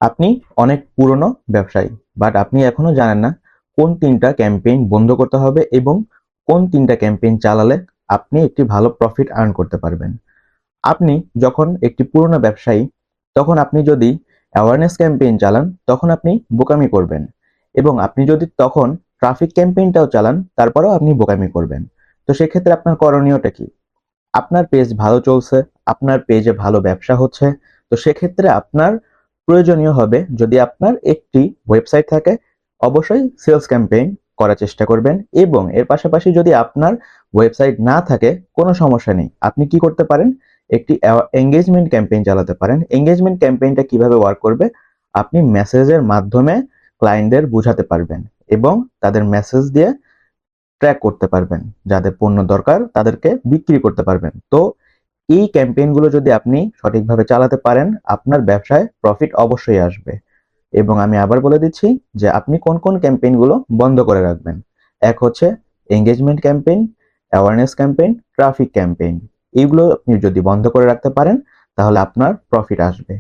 আপনি অনেক পুরনো ব্যবসায়ী, বাট আপনি এখনো জানেন না কোন ৩টা ক্যাম্পেইন বন্ধ করতে হবে এবং কোন ৩টা ক্যাম্পেইন চালালে আপনি একটি ভালো প্রফিট আর্ন করতে পারবেন। আপনি যখন একটি পুরনো ব্যবসায়ী, তখন আপনি যদি অ্যাওয়ারনেস ক্যাম্পেইন চালান, তখন আপনি বোকামি করবেন এবং আপনি যদি তখন ট্রাফিক ক্যাম্পেইনটাও চালান, তারপরেও আপনি বোকামি করবেন। তো সেক্ষেত্রে আপনার করণীয়টা কি? আপনার পেজ ভালো চলছে, আপনার পেজে ভালো ব্যবসা হচ্ছে। তো সেক্ষেত্রে আপনার প্রয়োজনীয় হবে, যদি আপনার একটি ওয়েবসাইট থাকে, অবশ্যই সেলস ক্যাম্পেইন করার চেষ্টা করবেন এবং এর পাশাপাশি যদি আপনার ওয়েবসাইট না থাকে, কোনো সমস্যা নেই। আপনি কি করতে পারেন? একটি এনগেজমেন্ট ক্যাম্পেইন চালাতে পারেন। এনগেজমেন্ট ক্যাম্পেইনটা কিভাবে ওয়ার্ক করবে? আপনি মেসেজের মাধ্যমে ক্লায়েন্টদের বুঝাতে পারবেন এবং তাদের মেসেজ দিয়ে ট্র্যাক করতে পারবেন। যাদের পণ্য দরকার তাদেরকে বিক্রি করতে পারবেন। তো এই ক্যাম্পেইনগুলো যদি আপনি সঠিকভাবে চালাতে পারেন, আপনার ব্যবসায় প্রফিট অবশ্যই আসবে। এবং আমি আবার বলে দিচ্ছি যে আপনি কোন কোন ক্যাম্পেইনগুলো বন্ধ করে রাখবেন। এক হচ্ছে engagement campaign, awareness campaign, traffic campaign. এইগুলো আপনি যদি বন্ধ করে রাখতে পারেন, তাহলে আপনার প্রফিট আসবে।